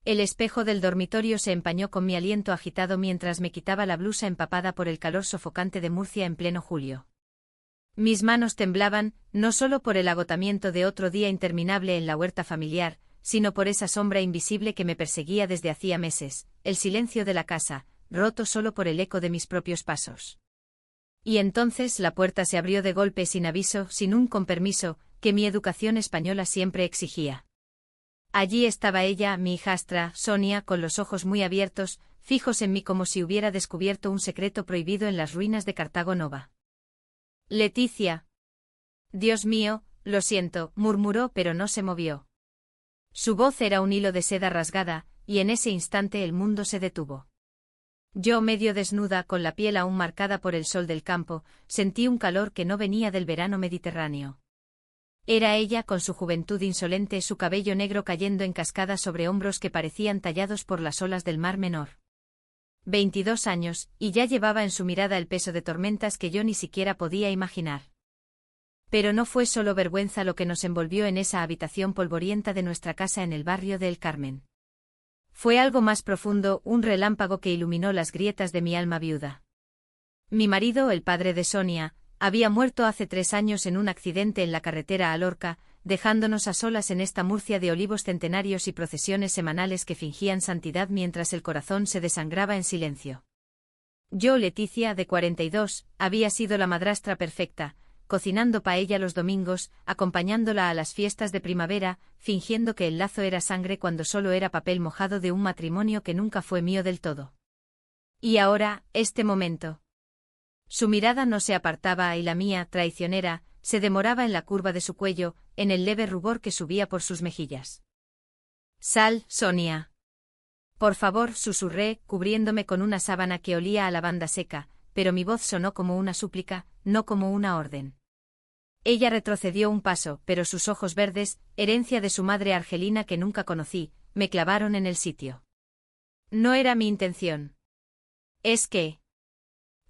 El espejo del dormitorio se empañó con mi aliento agitado mientras me quitaba la blusa empapada por el calor sofocante de Murcia en pleno julio. Mis manos temblaban, no solo por el agotamiento de otro día interminable en la huerta familiar, sino por esa sombra invisible que me perseguía desde hacía meses, el silencio de la casa, roto solo por el eco de mis propios pasos. Y entonces la puerta se abrió de golpe sin aviso, sin un con permiso, que mi educación española siempre exigía. Allí estaba ella, mi hijastra, Sonia, con los ojos muy abiertos, fijos en mí como si hubiera descubierto un secreto prohibido en las ruinas de Cartago Nova. Leticia. Dios mío, lo siento, murmuró, pero no se movió. Su voz era un hilo de seda rasgada, y en ese instante el mundo se detuvo. Yo, medio desnuda, con la piel aún marcada por el sol del campo, sentí un calor que no venía del verano mediterráneo. Era ella con su juventud insolente, su cabello negro cayendo en cascadas sobre hombros que parecían tallados por las olas del mar menor. 22 años, y ya llevaba en su mirada el peso de tormentas que yo ni siquiera podía imaginar. Pero no fue solo vergüenza lo que nos envolvió en esa habitación polvorienta de nuestra casa en el barrio de El Carmen. Fue algo más profundo, un relámpago que iluminó las grietas de mi alma viuda. Mi marido, el padre de Sonia, había muerto hace 3 años en un accidente en la carretera a Lorca, dejándonos a solas en esta Murcia de olivos centenarios y procesiones semanales que fingían santidad mientras el corazón se desangraba en silencio. Yo, Leticia, de 42, había sido la madrastra perfecta, cocinando paella los domingos, acompañándola a las fiestas de primavera, fingiendo que el lazo era sangre cuando solo era papel mojado de un matrimonio que nunca fue mío del todo. Y ahora, este momento. Su mirada no se apartaba y la mía, traicionera, se demoraba en la curva de su cuello, en el leve rubor que subía por sus mejillas. «Sal, Sonia». «Por favor», susurré, cubriéndome con una sábana que olía a lavanda seca, pero mi voz sonó como una súplica, no como una orden. Ella retrocedió un paso, pero sus ojos verdes, herencia de su madre argelina que nunca conocí, me clavaron en el sitio. «No era mi intención. Es que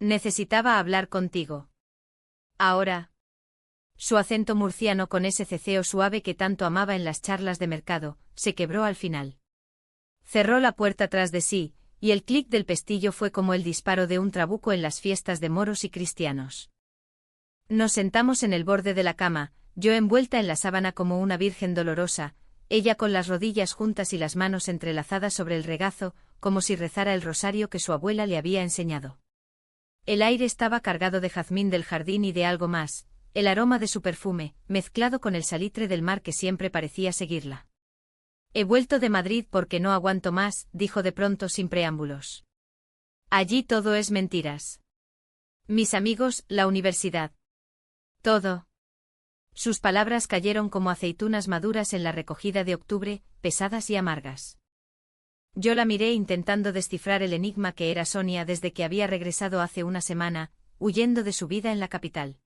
necesitaba hablar contigo. Ahora». Su acento murciano con ese ceceo suave que tanto amaba en las charlas de mercado, se quebró al final. Cerró la puerta tras de sí, y el clic del pestillo fue como el disparo de un trabuco en las fiestas de moros y cristianos. Nos sentamos en el borde de la cama, yo envuelta en la sábana como una virgen dolorosa, ella con las rodillas juntas y las manos entrelazadas sobre el regazo, como si rezara el rosario que su abuela le había enseñado. El aire estaba cargado de jazmín del jardín y de algo más, el aroma de su perfume, mezclado con el salitre del mar que siempre parecía seguirla. «He vuelto de Madrid porque no aguanto más», dijo de pronto sin preámbulos. «Allí todo es mentiras. Mis amigos, la universidad. Todo». Sus palabras cayeron como aceitunas maduras en la recogida de octubre, pesadas y amargas. Yo la miré intentando descifrar el enigma que era Sonia desde que había regresado hace una semana, huyendo de su vida en la capital.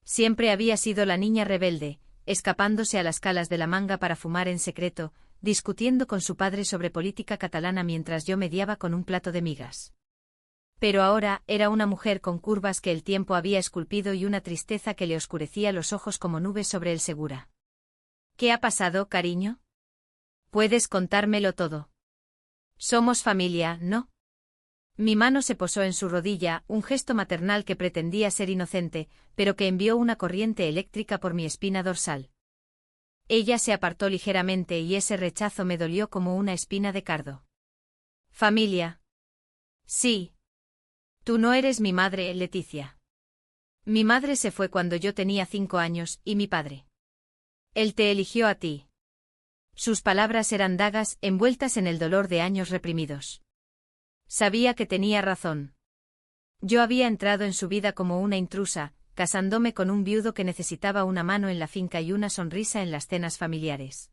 Siempre había sido la niña rebelde, escapándose a las calas de la Manga para fumar en secreto, discutiendo con su padre sobre política catalana mientras yo mediaba con un plato de migas. Pero ahora era una mujer con curvas que el tiempo había esculpido y una tristeza que le oscurecía los ojos como nubes sobre el Segura. «¿Qué ha pasado, cariño? Puedes contármelo todo. Somos familia, ¿no?» Mi mano se posó en su rodilla, un gesto maternal que pretendía ser inocente, pero que envió una corriente eléctrica por mi espina dorsal. Ella se apartó ligeramente y ese rechazo me dolió como una espina de cardo. «¿Familia?» «Sí. Tú no eres mi madre, Leticia. Mi madre se fue cuando yo tenía 5 años, y mi padre. Él te eligió a ti». Sus palabras eran dagas envueltas en el dolor de años reprimidos. Sabía que tenía razón. Yo había entrado en su vida como una intrusa, casándome con un viudo que necesitaba una mano en la finca y una sonrisa en las cenas familiares.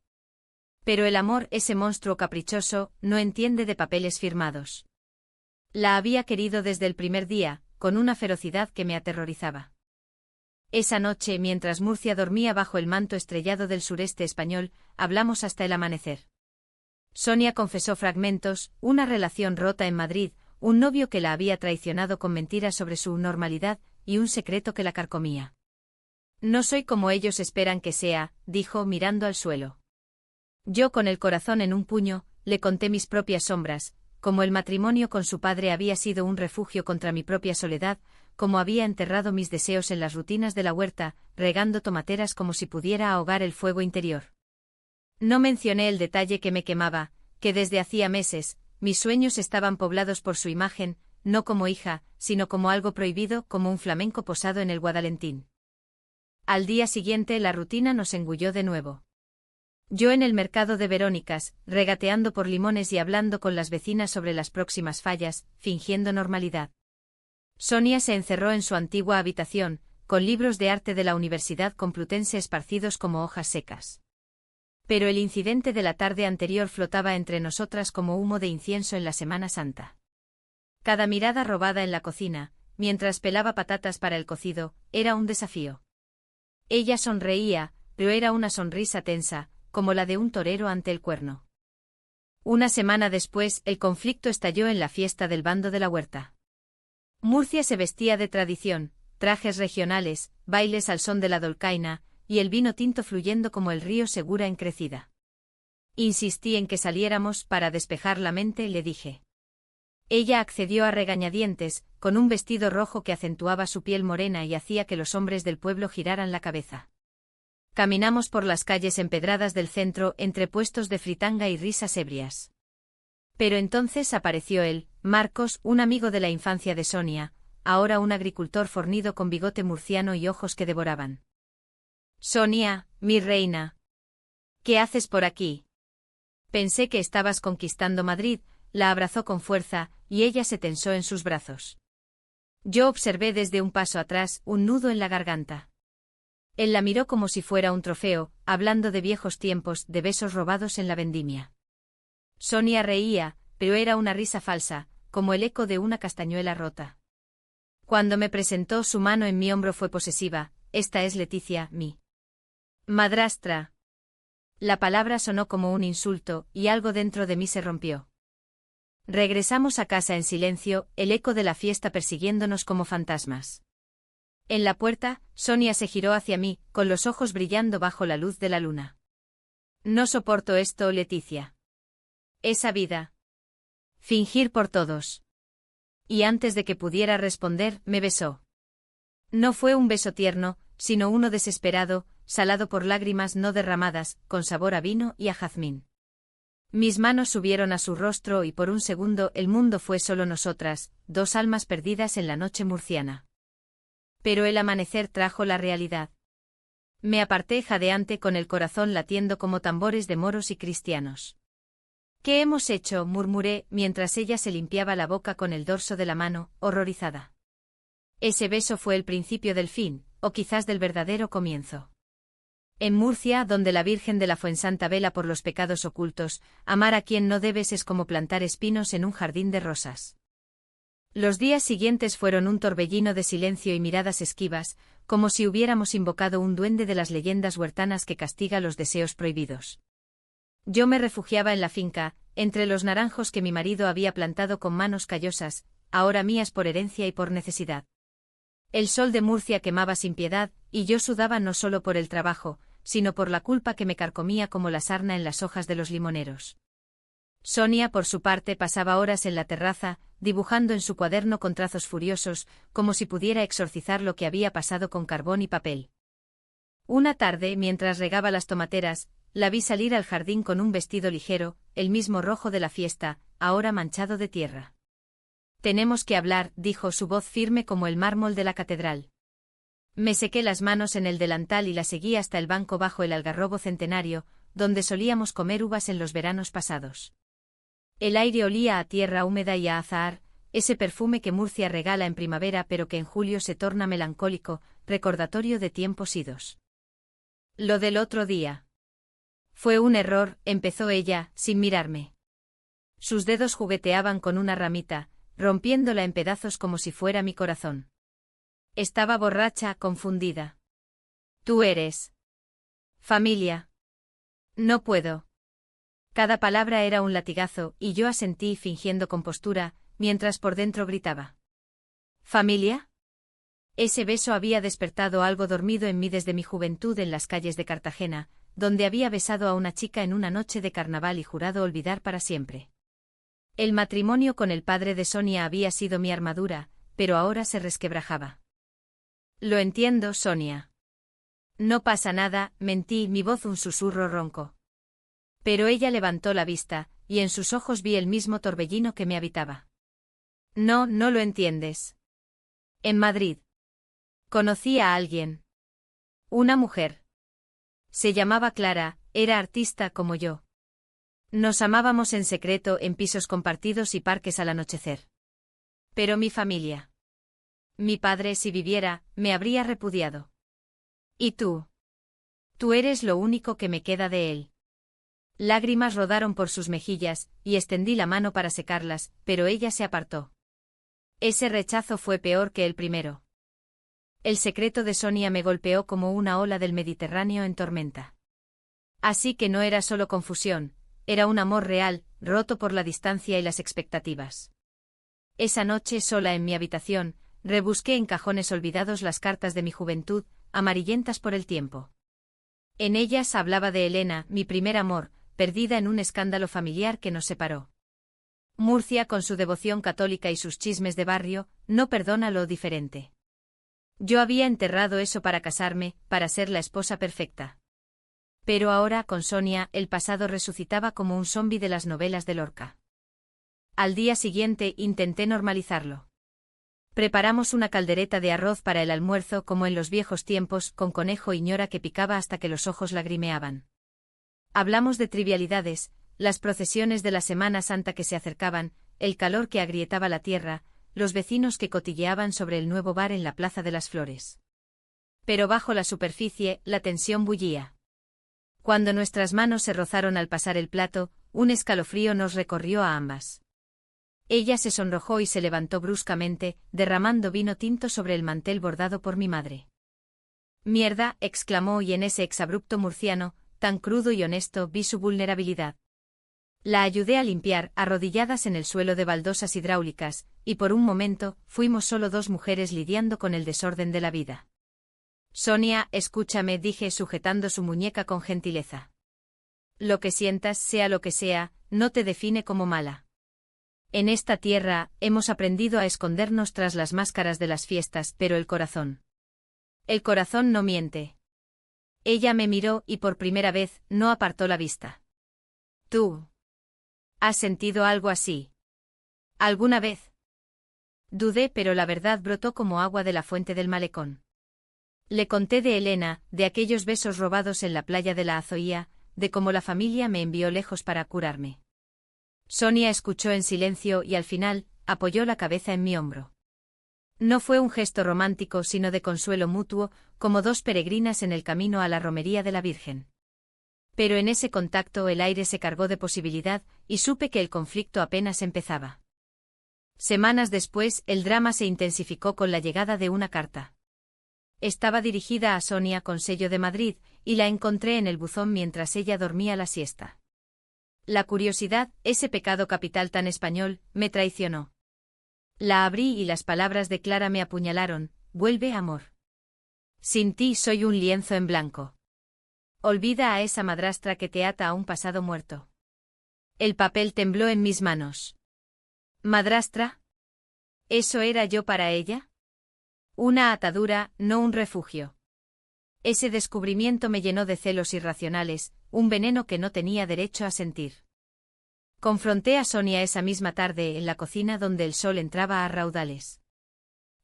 Pero el amor, ese monstruo caprichoso, no entiende de papeles firmados. La había querido desde el primer día, con una ferocidad que me aterrorizaba. Esa noche, mientras Murcia dormía bajo el manto estrellado del sureste español, hablamos hasta el amanecer. Sonia confesó fragmentos, una relación rota en Madrid, un novio que la había traicionado con mentiras sobre su normalidad, y un secreto que la carcomía. «No soy como ellos esperan que sea», dijo mirando al suelo. Yo con el corazón en un puño, le conté mis propias sombras, como el matrimonio con su padre había sido un refugio contra mi propia soledad, como había enterrado mis deseos en las rutinas de la huerta, regando tomateras como si pudiera ahogar el fuego interior. No mencioné el detalle que me quemaba, que desde hacía meses, mis sueños estaban poblados por su imagen, no como hija, sino como algo prohibido, como un flamenco posado en el Guadalentín. Al día siguiente la rutina nos engulló de nuevo. Yo en el mercado de Verónicas, regateando por limones y hablando con las vecinas sobre las próximas fallas, fingiendo normalidad. Sonia se encerró en su antigua habitación, con libros de arte de la Universidad Complutense esparcidos como hojas secas. Pero el incidente de la tarde anterior flotaba entre nosotras como humo de incienso en la Semana Santa. Cada mirada robada en la cocina, mientras pelaba patatas para el cocido, era un desafío. Ella sonreía, pero era una sonrisa tensa, como la de un torero ante el cuerno. Una semana después, el conflicto estalló en la fiesta del bando de la huerta. Murcia se vestía de tradición, trajes regionales, bailes al son de la dolcaina, y el vino tinto fluyendo como el río Segura en crecida. Insistí en que saliéramos para despejar la mente, le dije. Ella accedió a regañadientes, con un vestido rojo que acentuaba su piel morena y hacía que los hombres del pueblo giraran la cabeza. Caminamos por las calles empedradas del centro entre puestos de fritanga y risas ebrias. Pero entonces apareció él, Marcos, un amigo de la infancia de Sonia, ahora un agricultor fornido con bigote murciano y ojos que devoraban. Sonia, mi reina. ¿Qué haces por aquí? Pensé que estabas conquistando Madrid, la abrazó con fuerza, y ella se tensó en sus brazos. Yo observé desde un paso atrás un nudo en la garganta. Él la miró como si fuera un trofeo, hablando de viejos tiempos, de besos robados en la vendimia. Sonia reía, pero era una risa falsa, como el eco de una castañuela rota. Cuando me presentó su mano en mi hombro fue posesiva. Esta es Leticia, mi madrastra. La palabra sonó como un insulto, y algo dentro de mí se rompió. Regresamos a casa en silencio, el eco de la fiesta persiguiéndonos como fantasmas. En la puerta, Sonia se giró hacia mí, con los ojos brillando bajo la luz de la luna. No soporto esto, Leticia. Esa vida. Fingir por todos. Y antes de que pudiera responder, me besó. No fue un beso tierno, sino uno desesperado, salado por lágrimas no derramadas, con sabor a vino y a jazmín. Mis manos subieron a su rostro y por un segundo el mundo fue solo nosotras, dos almas perdidas en la noche murciana. Pero el amanecer trajo la realidad. Me aparté jadeante con el corazón latiendo como tambores de moros y cristianos. ¿Qué hemos hecho?, murmuré, mientras ella se limpiaba la boca con el dorso de la mano, horrorizada. Ese beso fue el principio del fin, o quizás del verdadero comienzo. En Murcia, donde la Virgen de la Fuensanta vela por los pecados ocultos, amar a quien no debes es como plantar espinos en un jardín de rosas. Los días siguientes fueron un torbellino de silencio y miradas esquivas, como si hubiéramos invocado un duende de las leyendas huertanas que castiga los deseos prohibidos. Yo me refugiaba en la finca, entre los naranjos que mi marido había plantado con manos callosas, ahora mías por herencia y por necesidad. El sol de Murcia quemaba sin piedad, y yo sudaba no solo por el trabajo, sino por la culpa que me carcomía como la sarna en las hojas de los limoneros. Sonia, por su parte, pasaba horas en la terraza, dibujando en su cuaderno con trazos furiosos, como si pudiera exorcizar lo que había pasado con carbón y papel. Una tarde, mientras regaba las tomateras, la vi salir al jardín con un vestido ligero, el mismo rojo de la fiesta, ahora manchado de tierra. Tenemos que hablar, dijo su voz firme como el mármol de la catedral. Me sequé las manos en el delantal y la seguí hasta el banco bajo el algarrobo centenario, donde solíamos comer uvas en los veranos pasados. El aire olía a tierra húmeda y a azahar, ese perfume que Murcia regala en primavera pero que en julio se torna melancólico, recordatorio de tiempos idos. Lo del otro día. Fue un error, empezó ella, sin mirarme. Sus dedos jugueteaban con una ramita, rompiéndola en pedazos como si fuera mi corazón. Estaba borracha, confundida. Tú eres familia. No puedo. Cada palabra era un latigazo, y yo asentí fingiendo compostura, mientras por dentro gritaba. ¿Familia? Ese beso había despertado algo dormido en mí desde mi juventud en las calles de Cartagena, donde había besado a una chica en una noche de carnaval y jurado olvidar para siempre. El matrimonio con el padre de Sonia había sido mi armadura, pero ahora se resquebrajaba. Lo entiendo, Sonia. No pasa nada, mentí, mi voz un susurro ronco. Pero ella levantó la vista, y en sus ojos vi el mismo torbellino que me habitaba. No, no lo entiendes. En Madrid. Conocí a alguien. Una mujer. Se llamaba Clara, era artista como yo. Nos amábamos en secreto en pisos compartidos y parques al anochecer. Pero mi familia. Mi padre, si viviera, me habría repudiado. ¿Y tú? Tú eres lo único que me queda de él. Lágrimas rodaron por sus mejillas, y extendí la mano para secarlas, pero ella se apartó. Ese rechazo fue peor que el primero. El secreto de Sonia me golpeó como una ola del Mediterráneo en tormenta. Así que no era solo confusión, era un amor real, roto por la distancia y las expectativas. Esa noche, sola en mi habitación, rebusqué en cajones olvidados las cartas de mi juventud, amarillentas por el tiempo. En ellas hablaba de Elena, mi primer amor, perdida en un escándalo familiar que nos separó. Murcia, con su devoción católica y sus chismes de barrio, no perdona lo diferente. Yo había enterrado eso para casarme, para ser la esposa perfecta. Pero ahora, con Sonia, el pasado resucitaba como un zombi de las novelas de Lorca. Al día siguiente intenté normalizarlo. Preparamos una caldereta de arroz para el almuerzo como en los viejos tiempos, con conejo y ñora que picaba hasta que los ojos lagrimeaban. Hablamos de trivialidades, las procesiones de la Semana Santa que se acercaban, el calor que agrietaba la tierra, los vecinos que cotilleaban sobre el nuevo bar en la Plaza de las Flores. Pero bajo la superficie, la tensión bullía. Cuando nuestras manos se rozaron al pasar el plato, un escalofrío nos recorrió a ambas. Ella se sonrojó y se levantó bruscamente, derramando vino tinto sobre el mantel bordado por mi madre. «Mierda», exclamó, y en ese exabrupto murciano, tan crudo y honesto, vi su vulnerabilidad. La ayudé a limpiar, arrodilladas en el suelo de baldosas hidráulicas, y por un momento, fuimos solo dos mujeres lidiando con el desorden de la vida. «Sonia, escúchame», dije sujetando su muñeca con gentileza. «Lo que sientas, sea lo que sea, no te define como mala. En esta tierra, hemos aprendido a escondernos tras las máscaras de las fiestas, pero el corazón. El corazón no miente». Ella me miró y por primera vez, no apartó la vista. «¿Tú has sentido algo así alguna vez?» Dudé, pero la verdad brotó como agua de la fuente del malecón. Le conté de Elena, de aquellos besos robados en la playa de la Azoía, de cómo la familia me envió lejos para curarme. Sonia escuchó en silencio y al final, apoyó la cabeza en mi hombro. No fue un gesto romántico sino de consuelo mutuo, como dos peregrinas en el camino a la romería de la Virgen. Pero en ese contacto el aire se cargó de posibilidad, y supe que el conflicto apenas empezaba. Semanas después, el drama se intensificó con la llegada de una carta. Estaba dirigida a Sonia con sello de Madrid, y la encontré en el buzón mientras ella dormía la siesta. La curiosidad, ese pecado capital tan español, me traicionó. La abrí y las palabras de Clara me apuñalaron: «Vuelve, amor. Sin ti soy un lienzo en blanco. Olvida a esa madrastra que te ata a un pasado muerto». El papel tembló en mis manos. ¿Madrastra? ¿Eso era yo para ella? Una atadura, no un refugio. Ese descubrimiento me llenó de celos irracionales, un veneno que no tenía derecho a sentir. Confronté a Sonia esa misma tarde en la cocina donde el sol entraba a raudales.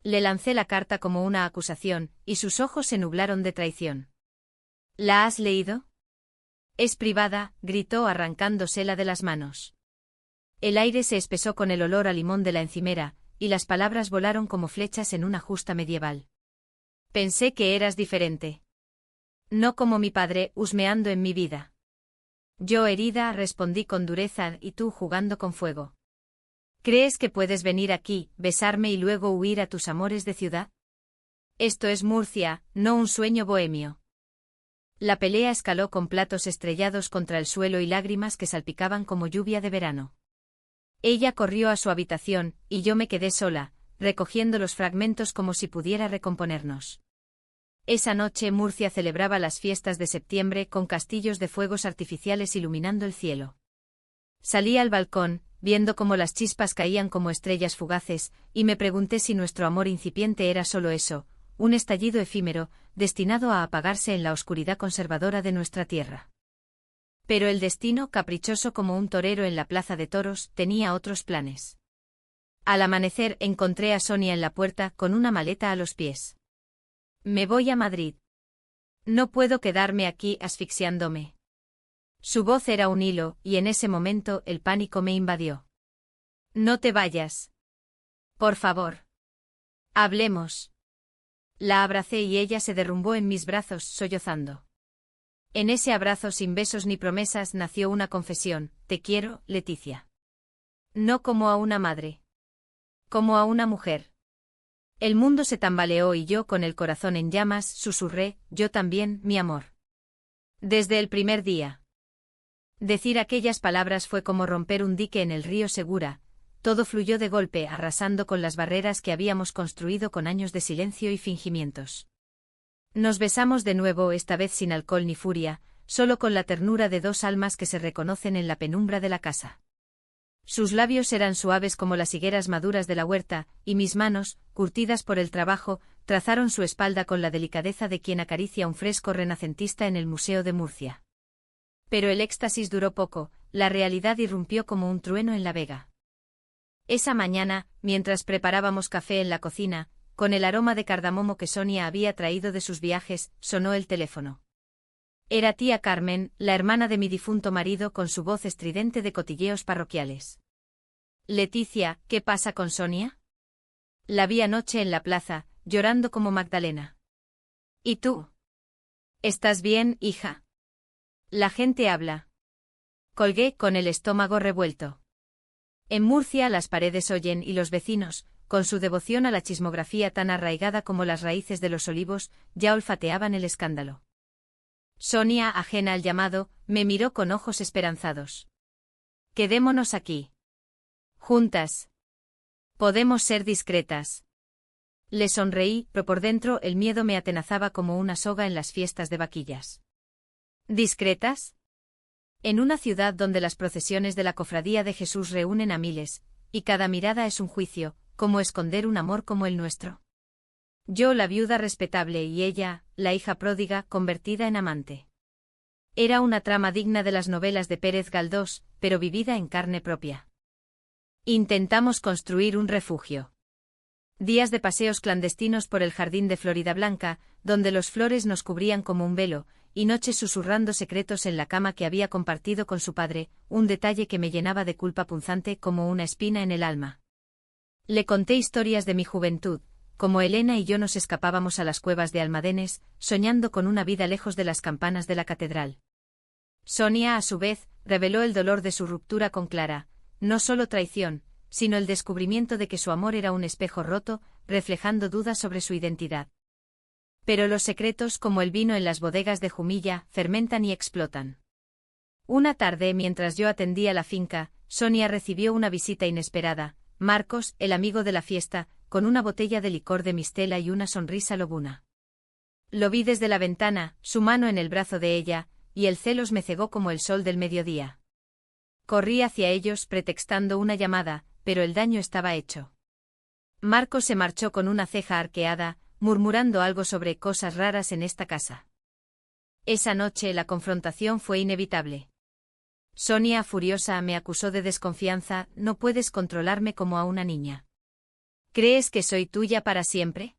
Le lancé la carta como una acusación, y sus ojos se nublaron de traición. «¿La has leído?» «Es privada», gritó arrancándosela de las manos. El aire se espesó con el olor a limón de la encimera, y las palabras volaron como flechas en una justa medieval. «Pensé que eras diferente. No como mi padre, husmeando en mi vida». Yo, herida, respondí con dureza: «¿Y tú jugando con fuego? ¿Crees que puedes venir aquí, besarme y luego huir a tus amores de ciudad? Esto es Murcia, no un sueño bohemio». La pelea escaló con platos estrellados contra el suelo y lágrimas que salpicaban como lluvia de verano. Ella corrió a su habitación, y yo me quedé sola, recogiendo los fragmentos como si pudiera recomponernos. Esa noche Murcia celebraba las fiestas de septiembre con castillos de fuegos artificiales iluminando el cielo. Salí al balcón, viendo cómo las chispas caían como estrellas fugaces, y me pregunté si nuestro amor incipiente era solo eso, un estallido efímero, destinado a apagarse en la oscuridad conservadora de nuestra tierra. Pero el destino, caprichoso como un torero en la plaza de toros, tenía otros planes. Al amanecer encontré a Sonia en la puerta con una maleta a los pies. Me voy a Madrid. No puedo quedarme aquí asfixiándome. Su voz era un hilo, y en ese momento el pánico me invadió. No te vayas. Por favor. Hablemos. La abracé y ella se derrumbó en mis brazos, sollozando. En ese abrazo sin besos ni promesas nació una confesión: te quiero, Leticia. No como a una madre. Como a una mujer. El mundo se tambaleó y yo, con el corazón en llamas, susurré: yo también, mi amor. Desde el primer día. Decir aquellas palabras fue como romper un dique en el río Segura, todo fluyó de golpe, arrasando con las barreras que habíamos construido con años de silencio y fingimientos. Nos besamos de nuevo, esta vez sin alcohol ni furia, solo con la ternura de dos almas que se reconocen en la penumbra de la casa. Sus labios eran suaves como las higueras maduras de la huerta, y mis manos, curtidas por el trabajo, trazaron su espalda con la delicadeza de quien acaricia un fresco renacentista en el Museo de Murcia. Pero el éxtasis duró poco, la realidad irrumpió como un trueno en la vega. Esa mañana, mientras preparábamos café en la cocina, con el aroma de cardamomo que Sonia había traído de sus viajes, sonó el teléfono. Era tía Carmen, la hermana de mi difunto marido, con su voz estridente de cotilleos parroquiales. Leticia, ¿qué pasa con Sonia? La vi anoche en la plaza, llorando como Magdalena. ¿Y tú? ¿Estás bien, hija? La gente habla. Colgué con el estómago revuelto. En Murcia las paredes oyen y los vecinos, con su devoción a la chismografía tan arraigada como las raíces de los olivos, ya olfateaban el escándalo. Sonia, ajena al llamado, me miró con ojos esperanzados. Quedémonos aquí. Juntas. Podemos ser discretas. Le sonreí, pero por dentro el miedo me atenazaba como una soga en las fiestas de vaquillas. ¿Discretas? En una ciudad donde las procesiones de la Cofradía de Jesús reúnen a miles, y cada mirada es un juicio, ¿cómo esconder un amor como el nuestro? Yo, la viuda respetable, y ella, la hija pródiga, convertida en amante. Era una trama digna de las novelas de Pérez Galdós, pero vivida en carne propia. Intentamos construir un refugio. Días de paseos clandestinos por el jardín de Florida Blanca, donde los flores nos cubrían como un velo, y noches susurrando secretos en la cama que había compartido con su padre, un detalle que me llenaba de culpa punzante como una espina en el alma. Le conté historias de mi juventud, como Elena y yo nos escapábamos a las cuevas de Almadenes, soñando con una vida lejos de las campanas de la catedral. Sonia, a su vez, reveló el dolor de su ruptura con Clara, no solo traición, sino el descubrimiento de que su amor era un espejo roto, reflejando dudas sobre su identidad. Pero los secretos, como el vino en las bodegas de Jumilla, fermentan y explotan. Una tarde, mientras yo atendía la finca, Sonia recibió una visita inesperada: Marcos, el amigo de la fiesta, con una botella de licor de mistela y una sonrisa lobuna. Lo vi desde la ventana, su mano en el brazo de ella, y el celos me cegó como el sol del mediodía. Corrí hacia ellos pretextando una llamada, pero el daño estaba hecho. Marcos se marchó con una ceja arqueada, murmurando algo sobre cosas raras en esta casa. Esa noche la confrontación fue inevitable. Sonia, furiosa, me acusó de desconfianza: no puedes controlarme como a una niña. ¿Crees que soy tuya para siempre?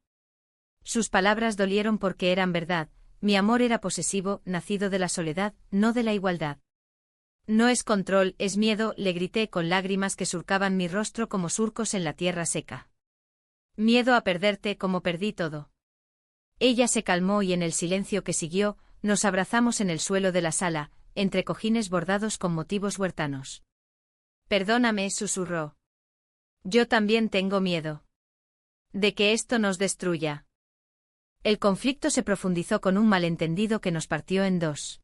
Sus palabras dolieron porque eran verdad, mi amor era posesivo, nacido de la soledad, no de la igualdad. No es control, es miedo, le grité con lágrimas que surcaban mi rostro como surcos en la tierra seca. Miedo a perderte como perdí todo. Ella se calmó y en el silencio que siguió, nos abrazamos en el suelo de la sala, entre cojines bordados con motivos huertanos. Perdóname, susurró. Yo también tengo miedo. De que esto nos destruya. El conflicto se profundizó con un malentendido que nos partió en dos.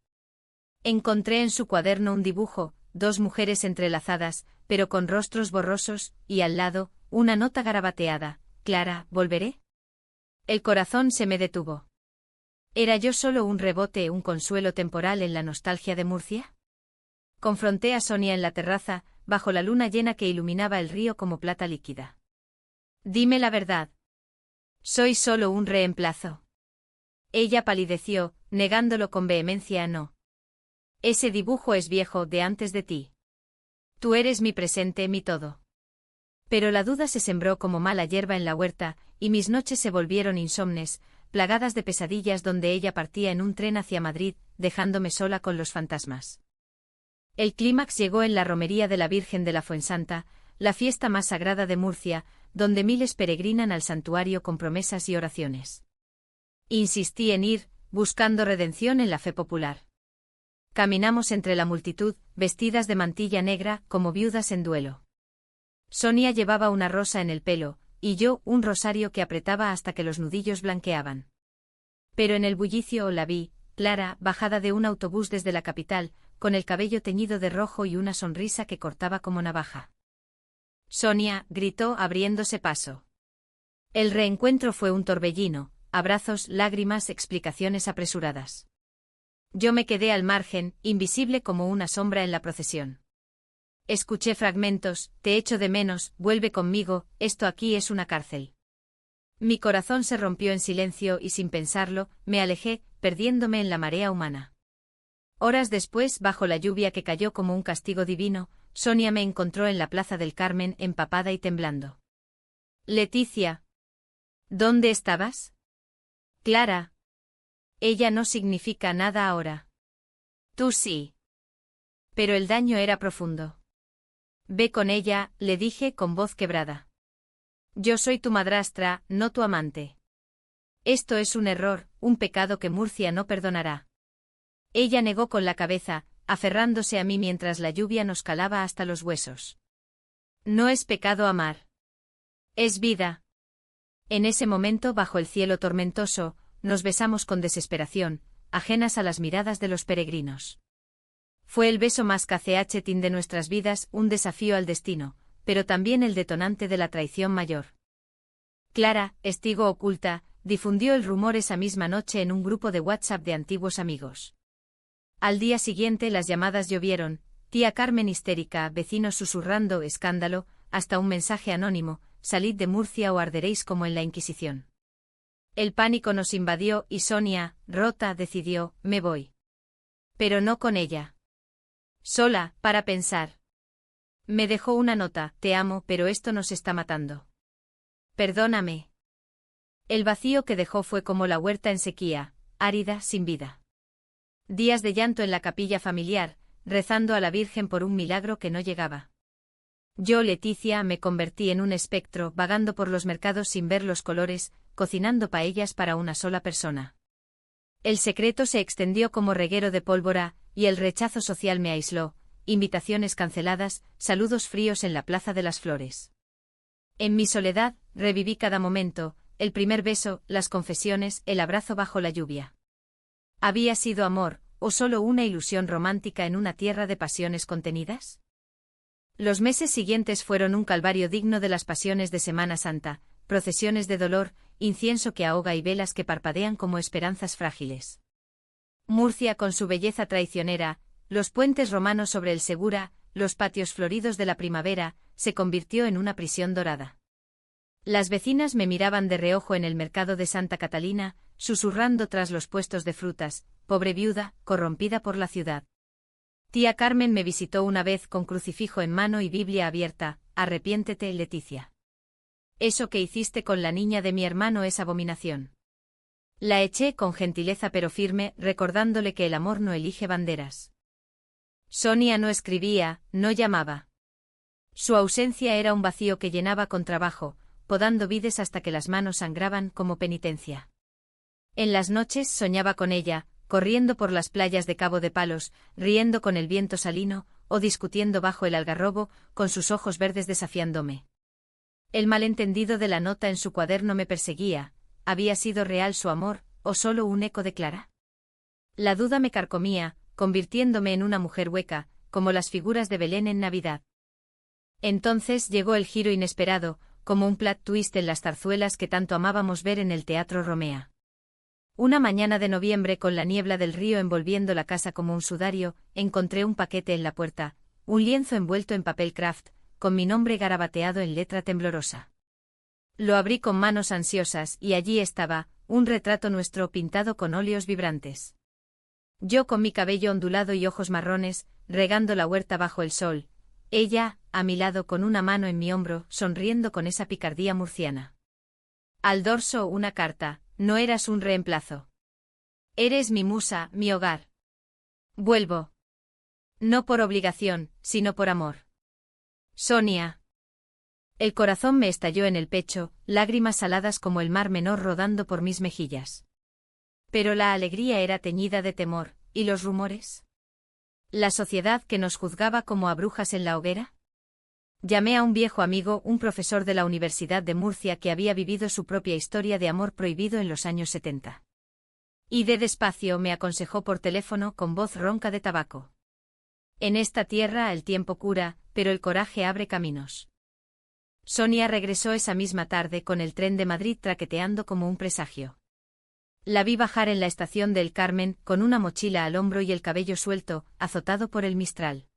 Encontré en su cuaderno un dibujo, dos mujeres entrelazadas, pero con rostros borrosos, y al lado, una nota garabateada: Clara, ¿volveré? El corazón se me detuvo. ¿Era yo solo un rebote, un consuelo temporal en la nostalgia de Murcia? Confronté a Sonia en la terraza, bajo la luna llena que iluminaba el río como plata líquida. Dime la verdad. Soy solo un reemplazo. Ella palideció, negándolo con vehemencia. No. Ese dibujo es viejo, de antes de ti. Tú eres mi presente, mi todo. Pero la duda se sembró como mala hierba en la huerta, y mis noches se volvieron insomnes, plagadas de pesadillas donde ella partía en un tren hacia Madrid, dejándome sola con los fantasmas. El clímax llegó en la romería de la Virgen de la Fuensanta, la fiesta más sagrada de Murcia, donde miles peregrinan al santuario con promesas y oraciones. Insistí en ir, buscando redención en la fe popular. Caminamos entre la multitud, vestidas de mantilla negra, como viudas en duelo. Sonia llevaba una rosa en el pelo, y yo un rosario que apretaba hasta que los nudillos blanqueaban. Pero en el bullicio la vi, Clara, bajada de un autobús desde la capital, con el cabello teñido de rojo y una sonrisa que cortaba como navaja. Sonia, gritó abriéndose paso. El reencuentro fue un torbellino, abrazos, lágrimas, explicaciones apresuradas. Yo me quedé al margen, invisible como una sombra en la procesión. Escuché fragmentos: te echo de menos, vuelve conmigo, esto aquí es una cárcel. Mi corazón se rompió en silencio y sin pensarlo, me alejé, perdiéndome en la marea humana. Horas después, bajo la lluvia que cayó como un castigo divino, Sonia me encontró en la Plaza del Carmen, empapada y temblando. Leticia. ¿Dónde estabas? Clara. Ella no significa nada ahora. Tú sí. Pero el daño era profundo. Ve con ella, le dije con voz quebrada. Yo soy tu madrastra, no tu amante. Esto es un error, un pecado que Murcia no perdonará. Ella negó con la cabeza, aferrándose a mí mientras la lluvia nos calaba hasta los huesos. No es pecado amar. Es vida. En ese momento, bajo el cielo tormentoso, nos besamos con desesperación, ajenas a las miradas de los peregrinos. Fue el beso más cachetín de nuestras vidas, un desafío al destino, pero también el detonante de la traición mayor. Clara, testigo oculta, difundió el rumor esa misma noche en un grupo de WhatsApp de antiguos amigos. Al día siguiente las llamadas llovieron, tía Carmen histérica, vecinos susurrando, escándalo, hasta un mensaje anónimo: salid de Murcia o arderéis como en la Inquisición. El pánico nos invadió y Sonia, rota, decidió: me voy. Pero no con ella. Sola, para pensar. Me dejó una nota: te amo, pero esto nos está matando. Perdóname. El vacío que dejó fue como la huerta en sequía, árida, sin vida. Días de llanto en la capilla familiar, rezando a la Virgen por un milagro que no llegaba. Yo, Leticia, me convertí en un espectro, vagando por los mercados sin ver los colores, cocinando paellas para una sola persona. El secreto se extendió como reguero de pólvora, y el rechazo social me aisló: invitaciones canceladas, saludos fríos en la Plaza de las Flores. En mi soledad, reviví cada momento: el primer beso, las confesiones, el abrazo bajo la lluvia. ¿Había sido amor, o solo una ilusión romántica en una tierra de pasiones contenidas? Los meses siguientes fueron un calvario digno de las pasiones de Semana Santa: procesiones de dolor, incienso que ahoga y velas que parpadean como esperanzas frágiles. Murcia con su belleza traicionera, los puentes romanos sobre el Segura, los patios floridos de la primavera, se convirtió en una prisión dorada. Las vecinas me miraban de reojo en el mercado de Santa Catalina, susurrando tras los puestos de frutas: pobre viuda, corrompida por la ciudad. Tía Carmen me visitó una vez con crucifijo en mano y Biblia abierta: arrepiéntete, Leticia. Eso que hiciste con la niña de mi hermano es abominación. La eché con gentileza pero firme, recordándole que el amor no elige banderas. Sonia no escribía, no llamaba. Su ausencia era un vacío que llenaba con trabajo, podando vides hasta que las manos sangraban como penitencia. En las noches soñaba con ella, corriendo por las playas de Cabo de Palos, riendo con el viento salino, o discutiendo bajo el algarrobo, con sus ojos verdes desafiándome. El malentendido de la nota en su cuaderno me perseguía: ¿había sido real su amor, o solo un eco de Clara? La duda me carcomía, convirtiéndome en una mujer hueca, como las figuras de Belén en Navidad. Entonces llegó el giro inesperado, como un plot twist en las zarzuelas que tanto amábamos ver en el Teatro Romea. Una mañana de noviembre con la niebla del río envolviendo la casa como un sudario, encontré un paquete en la puerta, un lienzo envuelto en papel craft, con mi nombre garabateado en letra temblorosa. Lo abrí con manos ansiosas y allí estaba, un retrato nuestro pintado con óleos vibrantes. Yo con mi cabello ondulado y ojos marrones, regando la huerta bajo el sol, ella, a mi lado con una mano en mi hombro, sonriendo con esa picardía murciana. Al dorso una carta: no eras un reemplazo. Eres mi musa, mi hogar. Vuelvo. No por obligación, sino por amor. Sonia. El corazón me estalló en el pecho, lágrimas saladas como el mar menor rodando por mis mejillas. Pero la alegría era teñida de temor, ¿y los rumores? ¿La sociedad que nos juzgaba como a brujas en la hoguera? Llamé a un viejo amigo, un profesor de la Universidad de Murcia que había vivido su propia historia de amor prohibido en los años 70. Y de despacio me aconsejó por teléfono con voz ronca de tabaco. En esta tierra el tiempo cura, pero el coraje abre caminos. Sonia regresó esa misma tarde con el tren de Madrid traqueteando como un presagio. La vi bajar en la estación del Carmen, con una mochila al hombro y el cabello suelto, azotado por el mistral.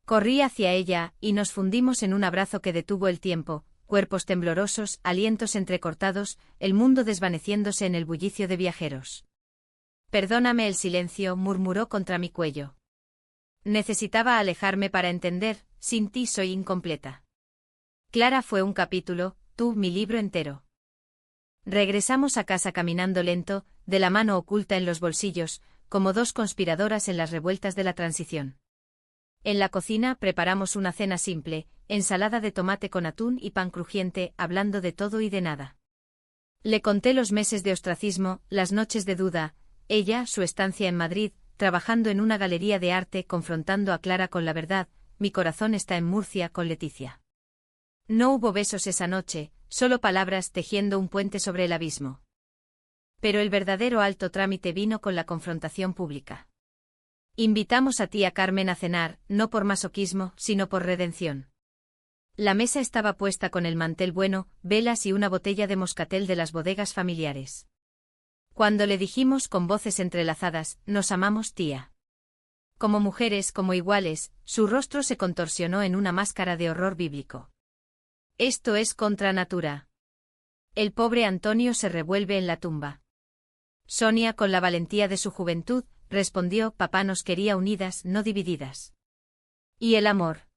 Corrí hacia ella, y nos fundimos en un abrazo que detuvo el tiempo, cuerpos temblorosos, alientos entrecortados, el mundo desvaneciéndose en el bullicio de viajeros. Perdóname el silencio, murmuró contra mi cuello. Necesitaba alejarme para entender, sin ti soy incompleta. Clara fue un capítulo, tú mi libro entero. Regresamos a casa caminando lento, de la mano oculta en los bolsillos, como dos conspiradoras en las revueltas de la transición. En la cocina preparamos una cena simple, ensalada de tomate con atún y pan crujiente, hablando de todo y de nada. Le conté los meses de ostracismo, las noches de duda, ella, su estancia en Madrid, trabajando en una galería de arte confrontando a Clara con la verdad, mi corazón está en Murcia con Leticia. No hubo besos esa noche, solo palabras tejiendo un puente sobre el abismo. Pero el verdadero alto trámite vino con la confrontación pública. Invitamos a tía Carmen a cenar, no por masoquismo, sino por redención. La mesa estaba puesta con el mantel bueno, velas y una botella de moscatel de las bodegas familiares. Cuando le dijimos con voces entrelazadas, nos amamos, tía. Como mujeres, como iguales, su rostro se contorsionó en una máscara de horror bíblico. Esto es contra natura. El pobre Antonio se revuelve en la tumba. Sonia, con la valentía de su juventud, respondió: papá nos quería unidas, no divididas. ¿Y el amor?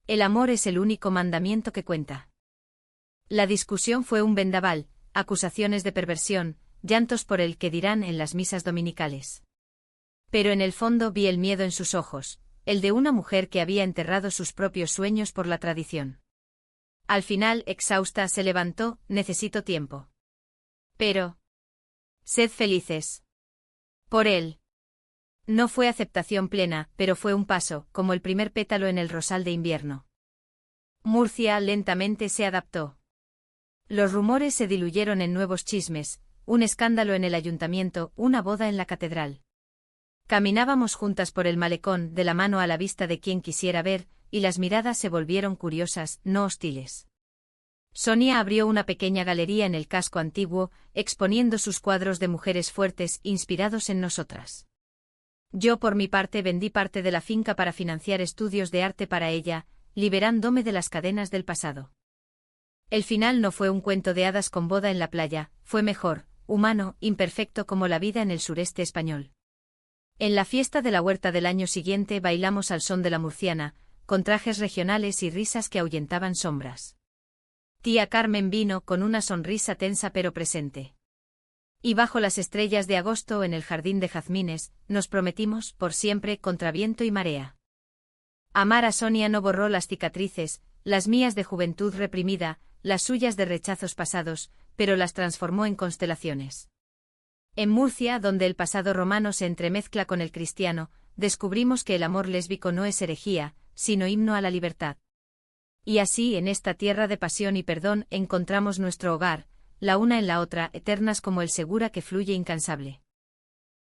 El amor es el único mandamiento que cuenta. La discusión fue un vendaval, acusaciones de perversión, llantos por el que dirán en las misas dominicales. Pero en el fondo vi el miedo en sus ojos, el de una mujer que había enterrado sus propios sueños por la tradición. Al final, exhausta, se levantó: necesito tiempo. Pero... sed felices. Por él. No fue aceptación plena, pero fue un paso, como el primer pétalo en el rosal de invierno. Murcia lentamente se adaptó. Los rumores se diluyeron en nuevos chismes, un escándalo en el ayuntamiento, una boda en la catedral. Caminábamos juntas por el malecón, de la mano a la vista de quien quisiera ver, y las miradas se volvieron curiosas, no hostiles. Sonia abrió una pequeña galería en el casco antiguo, exponiendo sus cuadros de mujeres fuertes, inspirados en nosotras. Yo por mi parte vendí parte de la finca para financiar estudios de arte para ella, liberándome de las cadenas del pasado. El final no fue un cuento de hadas con boda en la playa, fue mejor, humano, imperfecto como la vida en el sureste español. En la fiesta de la huerta del año siguiente bailamos al son de la murciana, con trajes regionales y risas que ahuyentaban sombras. Tía Carmen vino con una sonrisa tensa pero presente. Y bajo las estrellas de agosto en el jardín de jazmines, nos prometimos, por siempre, contra viento y marea. Amar a Sonia no borró las cicatrices, las mías de juventud reprimida, las suyas de rechazos pasados, pero las transformó en constelaciones. En Murcia, donde el pasado romano se entremezcla con el cristiano, descubrimos que el amor lésbico no es herejía, sino himno a la libertad. Y así, en esta tierra de pasión y perdón, encontramos nuestro hogar, la una en la otra, eternas como el Segura que fluye incansable.